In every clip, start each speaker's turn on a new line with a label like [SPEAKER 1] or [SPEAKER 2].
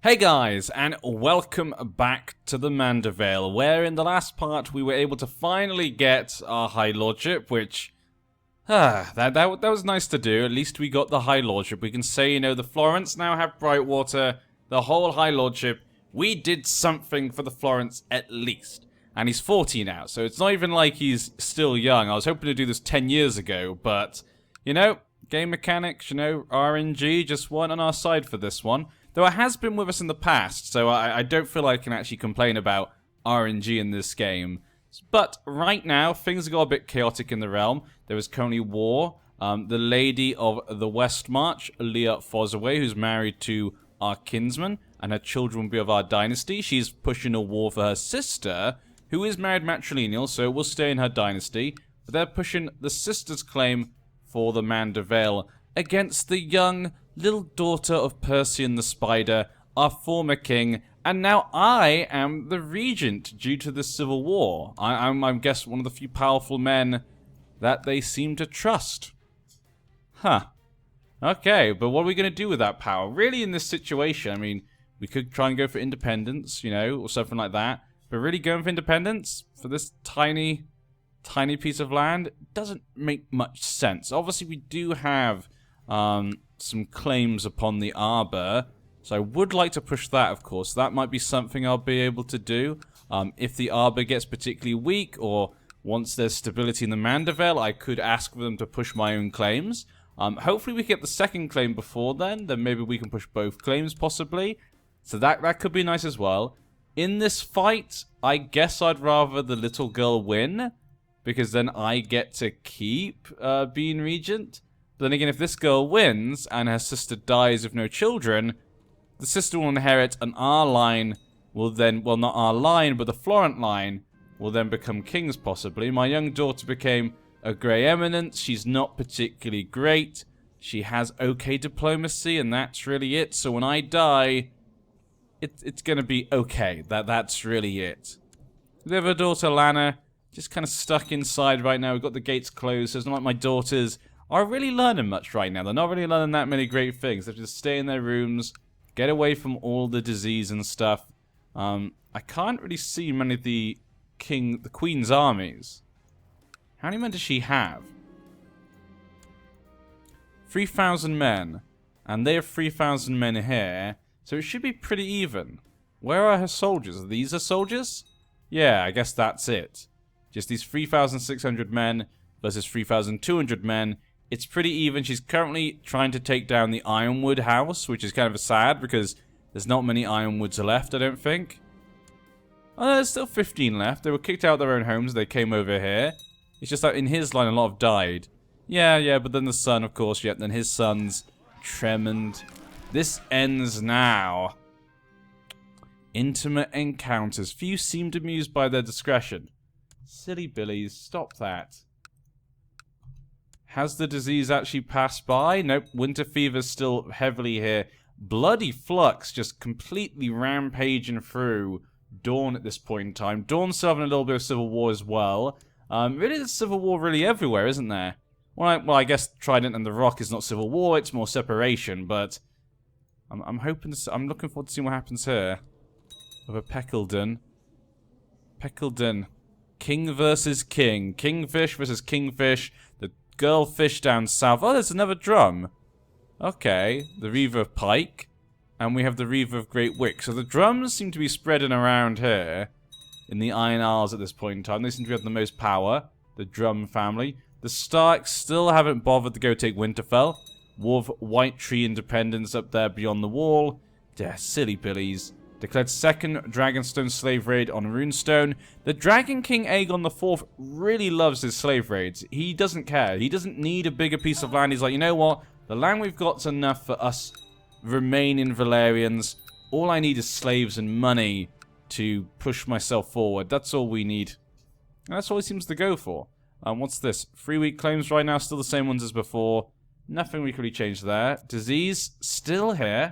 [SPEAKER 1] Hey guys, and welcome back to the Mandervale, where in the last part we were able to finally get our High Lordship, which... that was nice to do. At least we got the High Lordship. We can say, you know, the Florence now have Brightwater, the whole High Lordship. We did something for the Florence at least. And he's 40 now, so it's not even like he's still young. I was hoping to do this 10 years ago, but, you know, game mechanics, you know, RNG just weren't on our side for this one. Though it has been with us in the past, so I don't feel I can actually complain about RNG in this game. But right now, things got a bit chaotic in the realm. There is currently war. The Lady of the West March, Leah Fosaway, who's married to our kinsman, and her children will be of our dynasty. She's pushing a war for her sister, who is married matrilineal, so will stay in her dynasty. But they're pushing the sister's claim for the Mandervale against the young little daughter of Persean the Spider, our former king, and now I am the regent due to the civil war. I'm guess one of the few powerful men that they seem to trust. Huh. Okay, but what are we going to do with that power? Really, in this situation, I mean, we could try and go for independence, you know, or something like that. But really going for independence for this tiny piece of land doesn't make much sense. Obviously, we do have some claims upon the arbor, so I would like to push that, of course. That might be something I'll be able to do. If the arbor gets particularly weak, or once there's stability in the Mandervale, I could ask for them to push my own claims. Hopefully we get the second claim before then maybe we can push both claims, possibly. So that could be nice as well. In this fight, I guess I'd rather the little girl win, because then I get to keep being regent. But then again, if this girl wins and her sister dies with no children, the sister will inherit, and our line will then, well, not our line, but the Florent line will then become kings, possibly. My young daughter became a Grey Eminence. She's not particularly great. She has okay diplomacy, and that's really it. So when I die, it's going to be okay. That's really it. We have a daughter, Lana, just kind of stuck inside right now. We've got the gates closed, so it's not like my daughters are really learning much right now. They're not really learning that many great things. They just stay in their rooms, get away from all the disease and stuff. I can't really see many of the Queen's armies. How many men does she have? 3,000 men. And they have 3,000 men here. So it should be pretty even. Where are her soldiers? Are these her soldiers? Yeah, I guess that's it. Just these 3,600 men versus 3,200 men. It's pretty even. She's currently trying to take down the Ironwood house, which is kind of sad because there's not many Ironwoods left, I don't think. Oh, no, there's still 15 left. They were kicked out of their own homes. They came over here. It's just that in his line, a lot have died. Yeah, but then the son, of course, then his son's Tremond. This ends now. Intimate encounters. Few seemed amused by their discretion. Silly billies, stop that. Has the disease actually passed by? Nope, winter fever's still heavily here. Bloody Flux just completely rampaging through Dawn at this point in time. Dawn's still having a little bit of civil war as well. Really, there's civil war really everywhere, isn't there? Well, I guess Trident and the Rock is not civil war, it's more separation, but I'm hoping to, I'm looking forward to seeing what happens here. Over Peckledon. Peckledon. King versus king. Kingfish versus kingfish. The girl fish down south. Oh, there's another drum. Okay. The Reaver of Pike. And we have the Reaver of Great Wick. So the drums seem to be spreading around here. In the Iron Isles at this point in time. They seem to have the most power. The drum family. The Starks still haven't bothered to go take Winterfell. War of White Tree Independence up there beyond the wall. Yeah, silly billies. Declared second Dragonstone slave raid on Runestone. The Dragon King Aegon IV really loves his slave raids. He doesn't care. He doesn't need a bigger piece of land. He's like, you know what? The land we've got's enough for us remaining Valerians. All I need is slaves and money to push myself forward. That's all we need. And that's all he seems to go for. What's this? 3-week claims right now. Still the same ones as before. Nothing we can really change there. Disease still here.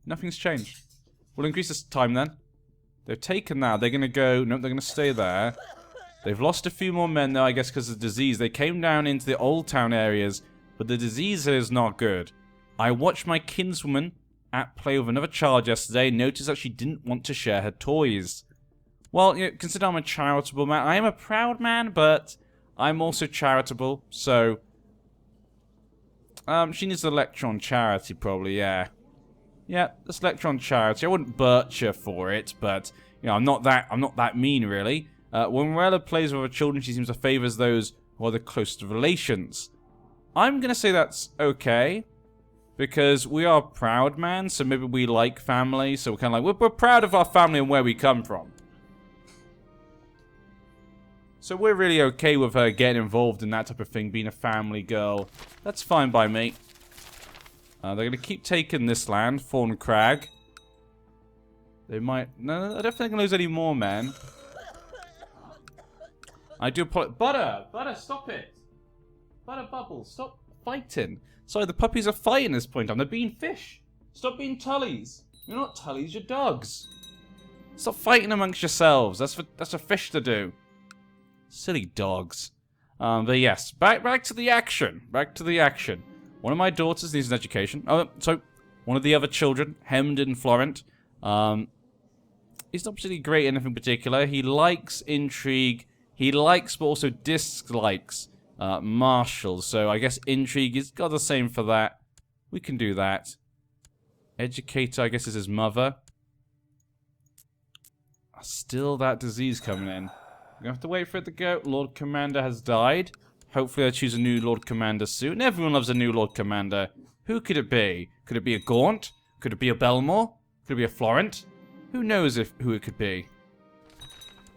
[SPEAKER 1] Nothing's changed. We'll increase this time then. They've taken that. They're going to go... Nope, they're going to stay there. They've lost a few more men though, I guess, because of disease. They came down into the old town areas, but the disease is not good. I watched my kinswoman at play with another child yesterday and noticed that she didn't want to share her toys. Well, you know, consider I'm a charitable man. I am a proud man, but I'm also charitable, so... she needs a lecture on charity, probably, yeah. Yeah, this lecture on charity. I wouldn't birch her for it, but, you know, I'm not that mean, really. When Morella plays with her children, she seems to favour those who are the closest relations. I'm gonna say that's okay, because we are proud man, so maybe we like family, so we're kind of like, we're proud of our family and where we come from. So we're really okay with her getting involved in that type of thing, being a family girl. That's fine by me. They're going to keep taking this land, Thorn Crag. They might... No, I don't think they're going to lose any more, man. I do apologize. Butter! Butter, stop it! Butter Bubbles, stop fighting. Sorry, the puppies are fighting at this point. They're being fish. Stop being tullies. You're not tullies, you're dogs. Stop fighting amongst yourselves. That's for fish to do. Silly dogs. But yes, back to the action. Back to the action. One of my daughters needs an education. Oh, so one of the other children, Hemden Florent, he's not particularly great in anything particular. He likes intrigue. He likes but also dislikes martial. So I guess intrigue is got the same for that. We can do that. Educator, I guess, is his mother. Still that disease coming in. We're going to have to wait for it to go. Lord Commander has died. Hopefully I'll choose a new Lord Commander soon. Everyone loves a new Lord Commander. Who could it be? Could it be a Gaunt? Could it be a Belmore? Could it be a Florent? Who knows who it could be?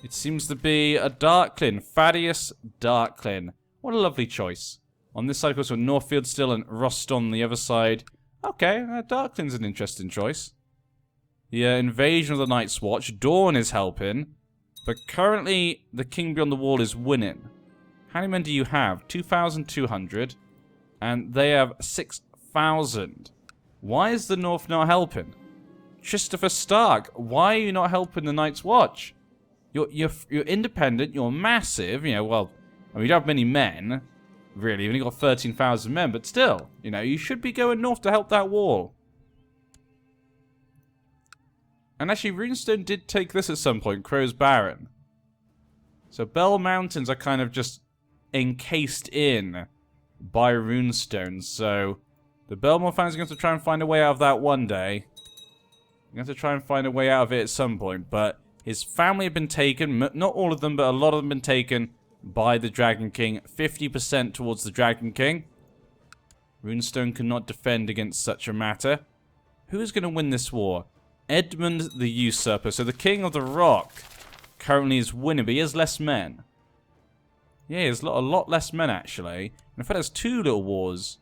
[SPEAKER 1] It seems to be a Darklin. Thaddeus Darklin. What a lovely choice. On this side, of course, we're Northfield still and Rust on the other side. Okay, Darklin's an interesting choice. The invasion of the Night's Watch. Dawn is helping. But currently, the King Beyond the Wall is winning. How many men do you have? 2,200. And they have 6,000. Why is the North not helping? Christopher Stark, why are you not helping the Night's Watch? You're independent, you're massive, you know, well, I mean, you don't have many men, really, you've only got 13,000 men, but still, you know, you should be going north to help that wall. And actually, Runestone did take this at some point, Crow's Baron. So Bell Mountains are kind of just encased in by Runestone, so the Belmore fans are going to try and find a way out of that one day. You're going to try and find a way out of it at some point, but his family have been taken, not all of them, but a lot of them have been taken by the Dragon King. 50% towards the Dragon King. Runestone cannot defend against such a matter. Who is going to win this war? Edmund the Usurper. So the King of the Rock currently is winning, but he has less men. Yeah, he has a lot less men, actually. In fact, there's two little wars.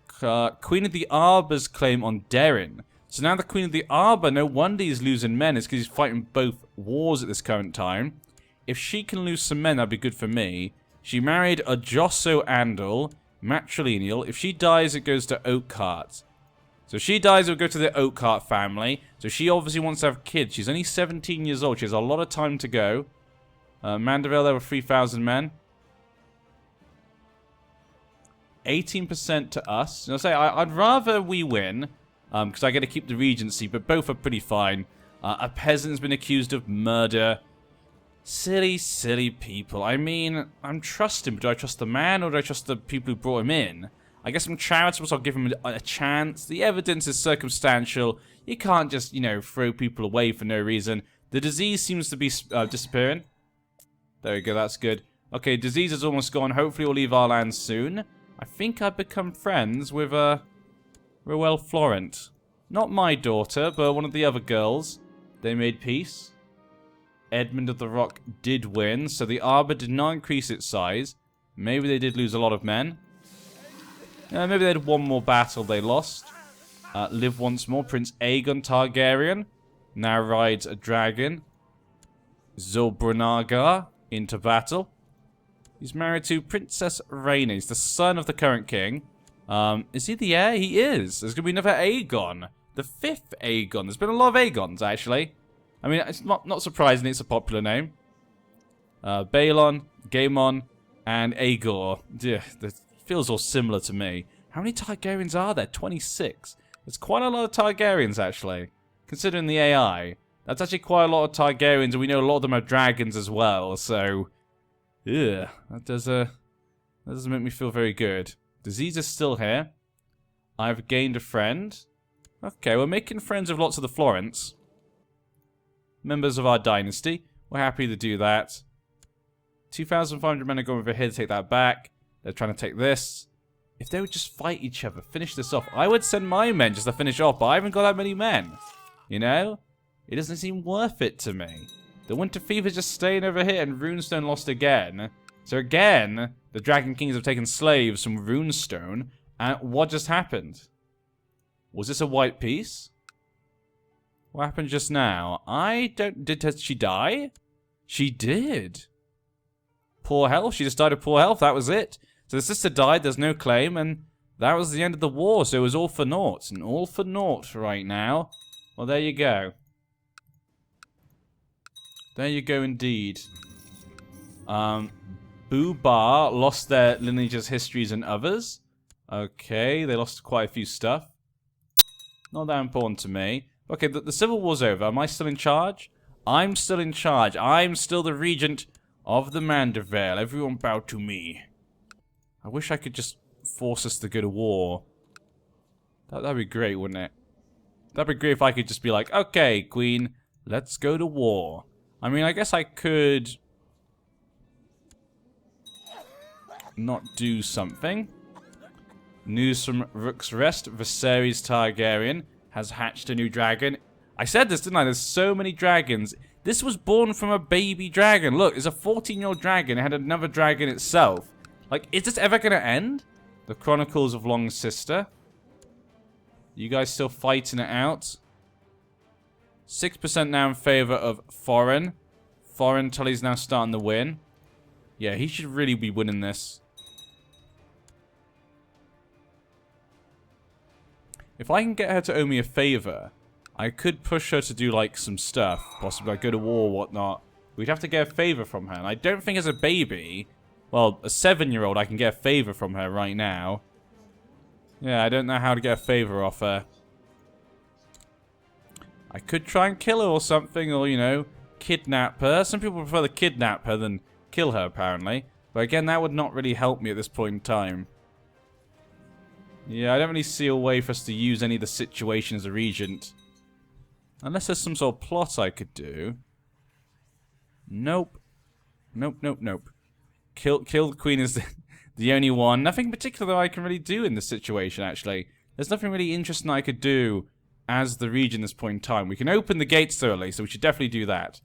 [SPEAKER 1] Queen of the Arbor's claim on Derrin. So now the Queen of the Arbor, no wonder he's losing men. It's because he's fighting both wars at this current time. If she can lose some men, that'd be good for me. She married a Josso Andal, matrilineal. If she dies, it goes to Oakhart. So if she dies, it'll go to the Oakhart family. So she obviously wants to have kids. She's only 17 years old. She has a lot of time to go. Mandeville, there were 3,000 men. 18% to us. And I'll say, I'd rather we win, because I get to keep the Regency, but both are pretty fine. A peasant's been accused of murder. Silly, silly people. I mean, I'm trusting, but do I trust the man, or do I trust the people who brought him in? I guess I'm charitable, so I'll give him a chance. The evidence is circumstantial. You can't just, you know, throw people away for no reason. The disease seems to be disappearing. There we go, that's good. Okay, disease is almost gone. Hopefully we'll leave our land soon. I think I've become friends with, Roel Florent. Not my daughter, but one of the other girls. They made peace. Edmund of the Rock did win, so the Arbor did not increase its size. Maybe they did lose a lot of men. Maybe they had one more battle they lost. Live once more. Prince Aegon Targaryen now rides a dragon. Zolbranagar into battle. He's married to Princess Rhaena. He's the son of the current king. Is he the heir? He is. There's going to be another Aegon. The 5th Aegon. There's been a lot of Aegons, actually. I mean, it's not surprising it's a popular name. Balon, Gaemon, and Aegor. That feels all similar to me. How many Targaryens are there? 26. There's quite a lot of Targaryens, actually. Considering the AI. That's actually quite a lot of Targaryens, and we know a lot of them are dragons as well, so... yeah, that doesn't make me feel very good. Disease is still here. I've gained a friend. Okay, we're making friends with lots of the Florents. Members of our dynasty. We're happy to do that. 2,500 men are going over here to take that back. They're trying to take this. If they would just fight each other, finish this off. I would send my men just to finish off, but I haven't got that many men. You know? It doesn't seem worth it to me. The Winter Fever's just staying over here, and Runestone lost again. So again, the Dragon Kings have taken slaves from Runestone. And what just happened? Was this a white peace? What happened just now? Did she die? She did. Poor health. She just died of poor health. That was it. So the sister died. There's no claim. And that was the end of the war. So it was all for naught. And all for naught right now. Well, there you go. There you go indeed. Boo-Bar lost their lineages, histories, and others. Okay, they lost quite a few stuff. Not that important to me. Okay, the Civil War's over. Am I still in charge? I'm still in charge. I'm still the regent of the Mandervale. Everyone bow to me. I wish I could just force us to go to war. That'd be great, wouldn't it? That'd be great if I could just be like, okay, Queen, let's go to war. I mean, I guess I could not do something. News from Rook's Rest. Viserys Targaryen has hatched a new dragon. I said this, didn't I? There's so many dragons. This was born from a baby dragon. Look, it's a 14-year-old dragon. It had another dragon itself. Like, is this ever going to end? The Chronicles of Long Sister. You guys still fighting it out? 6% now in favor of foreign. Foreign Tully's now starting to win. Yeah, he should really be winning this. If I can get her to owe me a favor, I could push her to do, like, some stuff. Possibly, like, go to war or whatnot. We'd have to get a favor from her. And I don't think as a baby... well, a 7-year-old, I can get a favor from her right now. Yeah, I don't know how to get a favor off her. I could try and kill her or something, or, you know, kidnap her. Some people prefer to kidnap her than kill her, apparently. But again, that would not really help me at this point in time. Yeah, I don't really see a way for us to use any of the situation as a regent. Unless there's some sort of plot I could do. Nope. Nope, nope, nope. Kill the queen is the only one. Nothing particular I can really do in this situation, actually. There's nothing really interesting I could do as the regent at this point in time. We can open the gates thoroughly, so we should definitely do that.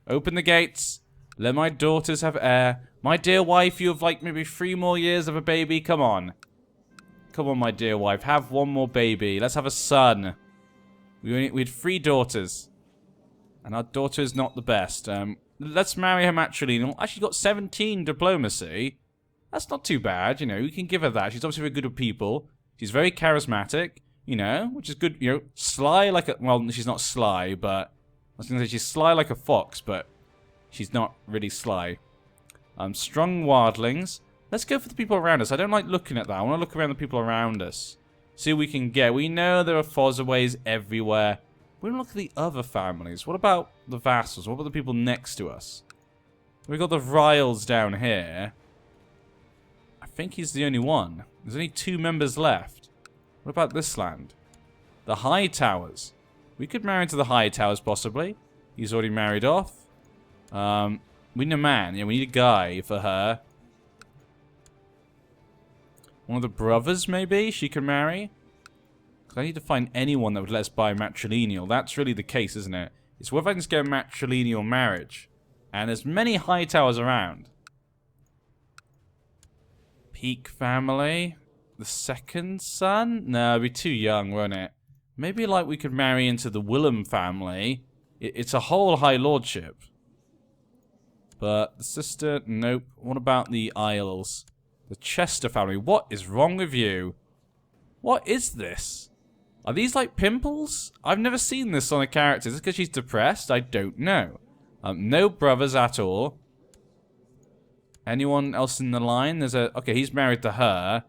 [SPEAKER 1] Open the gates. Let my daughters have heir. My dear wife, you have, like, maybe 3 more years of a baby. Come on. Come on, my dear wife. Have one more baby. Let's have a son. We had 3 daughters. And our daughter is not the best. Let's marry her matrilineal. Actually got 17 diplomacy. That's not too bad, you know. We can give her that. She's obviously very good with people. She's very charismatic, you know, which is good, you know. Sly like a... well, she's not sly, but... I was going to say she's sly like a fox, but she's not really sly. Strong wildlings. Let's go for the people around us. I don't like looking at that. I want to look around the people around us. See what we can get. We know there are Fossaways everywhere. We don't look at the other families. What about the vassals? What about the people next to us? We've got the Ryals down here. I think he's the only one. There's only 2 members left. What about this land? The High Towers. We could marry into the High Towers, possibly. He's already married off. We need a man. Yeah, we need a guy for her. One of the brothers, maybe, she can marry? Because I need to find anyone that would let us buy a matrilineal. That's really the case, isn't it? It's whether I can just get a matrilineal marriage. And there's many high towers around. Peak family. The second son? No, it'd be too young, won't it? Maybe, like, we could marry into the Willem family. It's a whole high lordship. But the sister, nope. What about the Isles? The Chester family. What is wrong with you? What is this? Are these like pimples? I've never seen this on a character. Is it because she's depressed? I don't know. No brothers at all. Anyone else in the line? There's a... okay, he's married to her.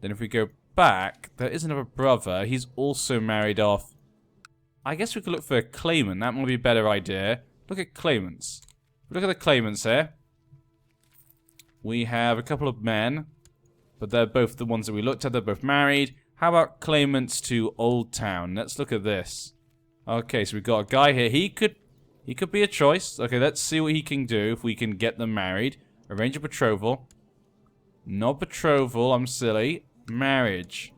[SPEAKER 1] Then if we go back, there is another brother. He's also married off. I guess we could look for a claimant. That might be a better idea. Look at claimants. Look at the claimants here. We have a couple of men, but they're both the ones that we looked at. They're both married. How about claimants to Old Town? Let's look at this. Okay, so we've got a guy here. He could be a choice. Okay, let's see what he can do if we can get them married. Arrange a betrothal. Not betrothal, I'm silly. Marriage.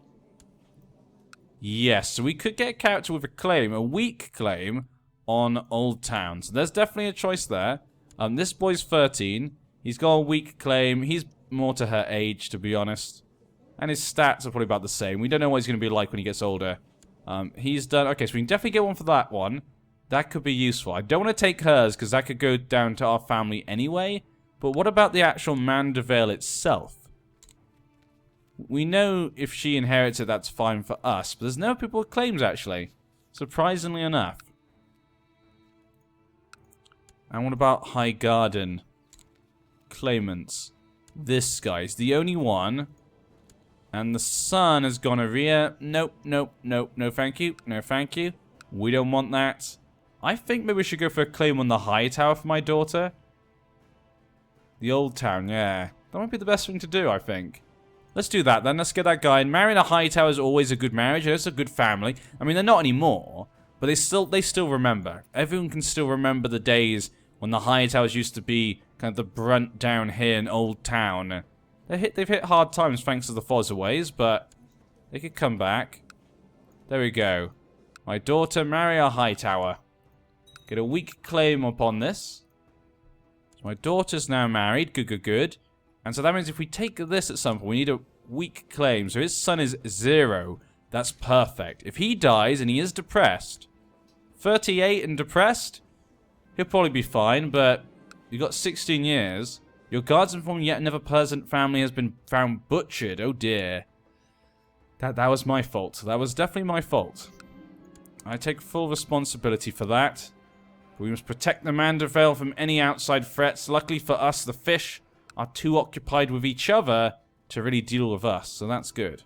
[SPEAKER 1] Yes, so we could get a character with a claim, a weak claim, on Old Town. So there's definitely a choice there. This boy's 13. He's got a weak claim. He's more to her age, to be honest. And his stats are probably about the same. We don't know what he's going to be like when he gets older. He's done... Okay, so we can definitely get one for that one. That could be useful. I don't want to take hers, because that could go down to our family anyway. But what about the actual Mandervale itself? We know if she inherits it, that's fine for us. But there's no people with claims, actually. Surprisingly enough. And what about High Garden? Claimants. This guy's the only one. And the son has gonorrhea. Nope, nope, nope. No thank you. No thank you. We don't want that. I think maybe we should go for a claim on the High Tower for my daughter. The Old Town, yeah. That might be the best thing to do, I think. Let's do that then. Let's get that guy. And marrying a High Tower is always a good marriage. It's a good family. I mean, they're not anymore. But they still remember. Everyone can still remember the days when the High Towers used to be kind of the brunt down here in Old Town. They've hit hard times thanks to the Fozzaways, but they could come back. There we go. My daughter, marry a High Tower. Get a weak claim upon this. So my daughter's now married. Good, good, good. And so that means if we take this at some point, we need a weak claim. So his son is 0. That's perfect. If he dies and he is depressed, 38 and depressed, he'll probably be fine, but you've got 16 years. Your guards inform yet another peasant family has been found butchered. Oh dear. That was my fault. That was definitely my fault. I take full responsibility for that. But we must protect the Mandervale from any outside threats. Luckily for us, the fish are too occupied with each other to really deal with us. So that's good.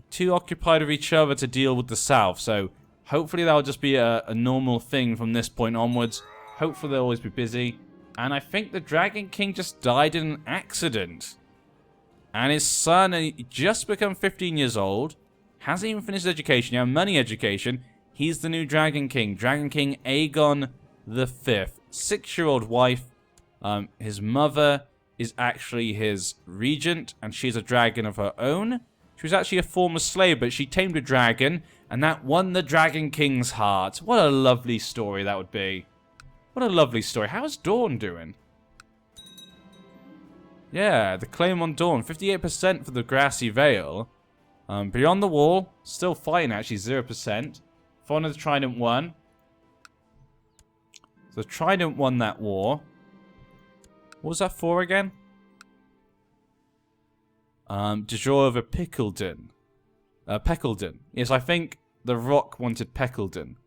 [SPEAKER 1] Too occupied with each other to deal with the south. So hopefully that'll just be a normal thing from this point onwards. Hopefully they'll always be busy. And I think the Dragon King just died in an accident. And his son, he just become 15 years old. Hasn't even finished education. Yeah, money education. He's the new Dragon King. Dragon King Aegon the 5th. 6-year-old wife. His mother is actually his regent. And she's a dragon of her own. She was actually a former slave, but she tamed a dragon. And that won the Dragon King's heart. What a lovely story that would be. What a lovely story. How's Dawn doing? Yeah, the claim on Dawn. 58% for the Grassy Vale. Beyond the Wall. Still fighting, actually. 0%. Fawn of the Trident won. So the Trident won that war. What was that for again? De jure over Pickledon. Peckledon. Yes, I think the Rock wanted Peckledon.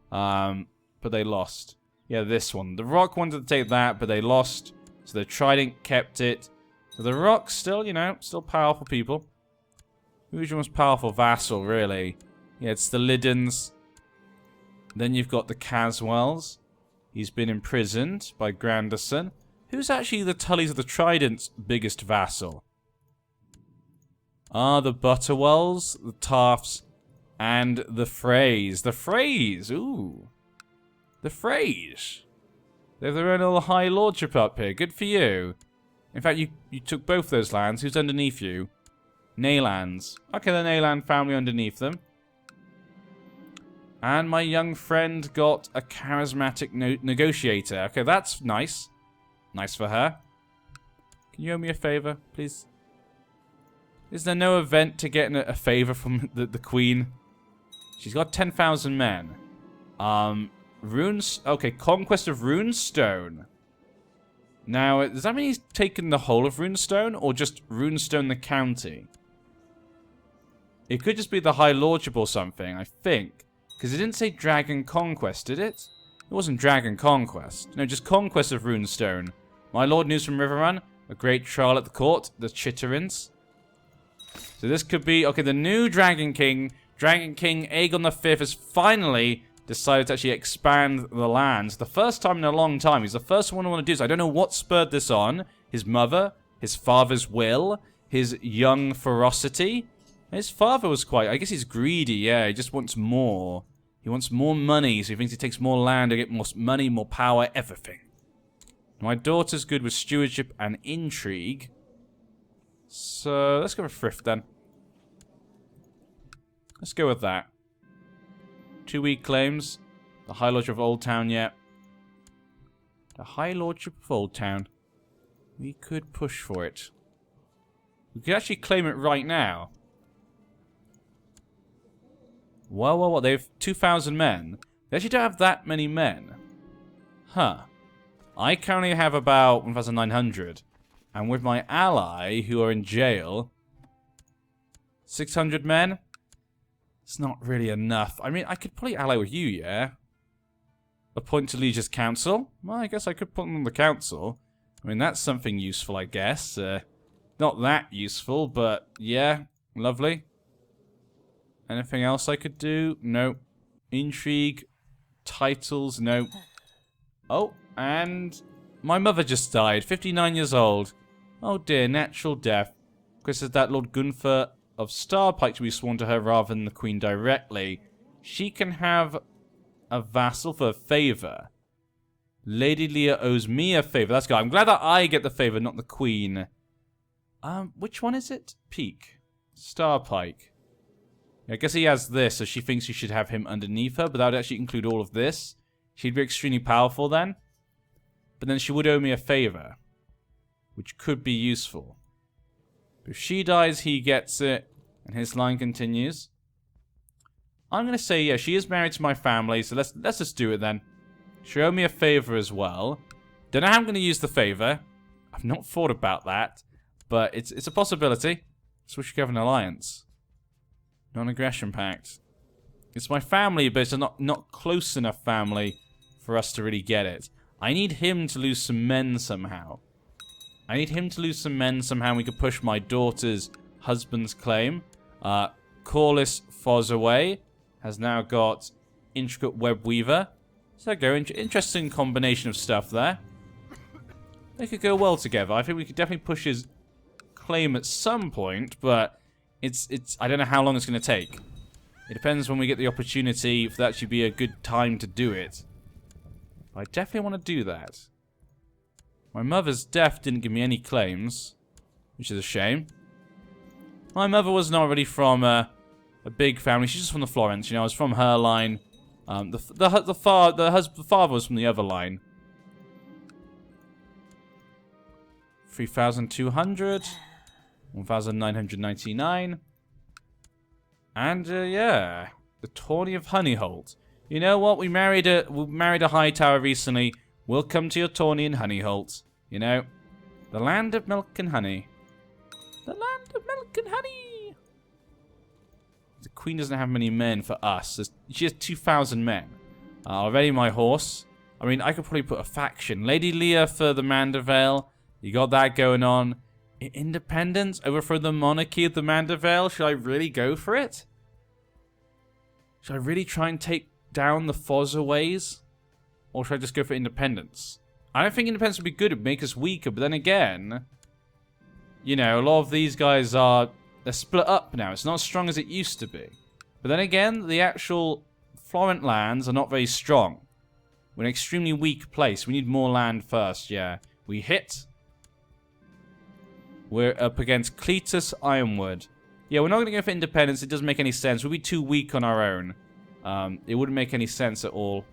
[SPEAKER 1] But they lost. Yeah, this one. The Rock wanted to take that, but they lost. So the Trident kept it. So the Rock's still, you know, still powerful people. Who's your most powerful vassal, really? Yeah, it's the Liddens. Then you've got the Caswells. He's been imprisoned by Granderson. Who's actually the Tullys of the Trident's biggest vassal? Ah, the Butterwells, the Tafts, and the Freys. The Freys! Ooh. The Freys. They have their own little high lordship up here. Good for you. In fact, you took both those lands. Who's underneath you? Naylands. Okay, the Nayland family underneath them. And my young friend got a charismatic negotiator. Okay, that's nice. Nice for her. Can you owe me a favor, please? Is there no event to get a favor from the Queen? She's got 10,000 men. Okay, Conquest of Runestone. Now, does that mean he's taken the whole of Runestone, or just Runestone the county? It could just be the High Lordship or something, I think. Because it didn't say Dragon Conquest, did it? It wasn't Dragon Conquest. No, just Conquest of Runestone. My lord, news from Riverrun. A great trial at the court. The Chitterins. So this could be... Okay, the new Dragon King, Aegon V, has finally decided to actually expand the lands. The first time in a long time. He's the first one I want to do. So I don't know what spurred this on. His mother, his father's will, his young ferocity. His father was quite... I guess he's greedy, yeah. He just wants more. He wants more money, so he thinks he takes more land to get more money, more power, everything. My daughter's good with stewardship and intrigue. So, let's go with thrift then. Let's go with that. 2 weak claims. The High Lordship of Old Town yet. The High Lordship of Old Town. We could push for it. We could actually claim it right now. Well, they have 2,000 men. They actually don't have that many men. Huh. I currently have about 1,900. And with my ally, who are in jail, 600 men? It's not really enough. I mean, I could probably ally with you, yeah? Appoint to Legion's council? Well, I guess I could put them on the council. I mean, that's something useful, I guess. Not that useful, but yeah, lovely. Anything else I could do? No. Intrigue. Titles? No. Oh, and my mother just died. 59 years old. Oh dear, natural death. Because that Lord Gunther of Starpike to be sworn to her rather than the Queen directly. She can have a vassal for a favour. Lady Leah owes me a favour. That's good. I'm glad that I get the favour, not the Queen. Which one is it? Peak. Starpike. I guess he has this, so she thinks you should have him underneath her, but that would actually include all of this. She'd be extremely powerful then. But then she would owe me a favor, which could be useful. If she dies, he gets it, and his line continues. I'm going to say, yeah, she is married to my family, so let's just do it then. She owe me a favor as well. Don't know how I'm going to use the favor. I've not thought about that, but it's a possibility. So we should have an alliance. Non-aggression pact. It's my family, but it's not close enough family for us to really get it. I need him to lose some men somehow. We could push my daughter's husband's claim. Corliss Fosaway has now got Intricate Web Weaver. So there you go. Interesting combination of stuff there. They could go well together. I think we could definitely push his claim at some point, but I don't know how long it's going to take. It depends when we get the opportunity for that should be a good time to do it. I definitely want to do that. My mother's death didn't give me any claims, which is a shame. My mother was not really from a big family. She's just from the Florence, you know. I was from her line. The father was from the other line. 3,200. 1,999. And, yeah. The Tourney of Honeyholt. You know what? We married a high tower recently. We'll come to your tourney in Honeyholt. You know? The land of milk and honey. The land of milk and honey! The Queen doesn't have many men for us. She has 2,000 men. Already my horse. I mean, I could probably put a faction. Lady Leah for the Mandervale. You got that going on. Independence? Overthrow the monarchy of the Mandervale? Should I really go for it? Should I really try and take down the Fosaways? Or should I just go for independence? I don't think independence would be good. It would make us weaker. But then again, you know, a lot of these guys they're split up now. It's not as strong as it used to be. But then again, the actual Florent lands are not very strong. We're in an extremely weak place. We need more land first, yeah. We hit. We're up against Cletus Ironwood. Yeah, we're not going to go for independence. It doesn't make any sense. We'd be too weak on our own. It wouldn't make any sense at all.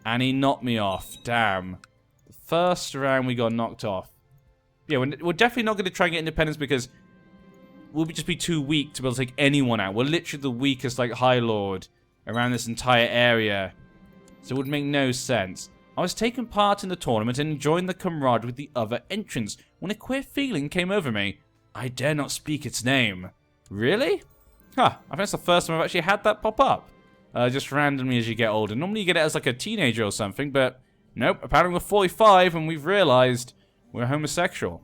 [SPEAKER 1] And he knocked me off. Damn. The first round we got knocked off. Yeah, we're definitely not going to try and get independence because we'll just be too weak to be able to take anyone out. We're literally the weakest, like, High Lord around this entire area. So it would make no sense. I was taking part in the tournament and enjoying the camaraderie with the other entrants when a queer feeling came over me. I dare not speak its name. Really? Huh, I think that's the first time I've actually had that pop up. Just randomly as you get older. Normally you get it as like a teenager or something, but nope. Apparently we're 45 and we've realized we're homosexual.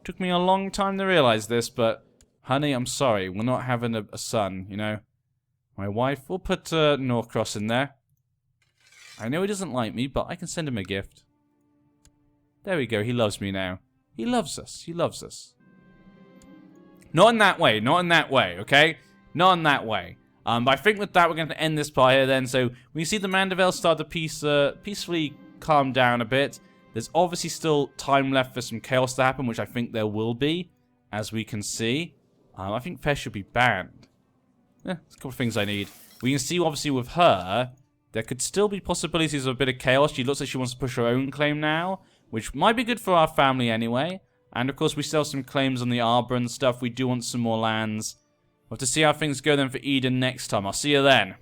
[SPEAKER 1] Took me a long time to realize this, but Honey, I'm sorry. We're not having a son, you know. My wife, we'll put Norcross in there. I know he doesn't like me, but I can send him a gift. There we go. He loves me now. He loves us. He loves us. Not in that way. Not in that way, okay? Not in that way. But I think with that, we're going to end this part here then. So, when you see the Mandeville start to peacefully calm down a bit, there's obviously still time left for some chaos to happen, which I think there will be, as we can see. I think Fez should be banned. There's a couple of things I need. We can see, obviously, with her, there could still be possibilities of a bit of chaos. She looks like she wants to push her own claim now, which might be good for our family anyway. And, of course, we still have some claims on the Arbor and stuff. We do want some more lands. We'll have to see how things go then for Eden next time. I'll see you then.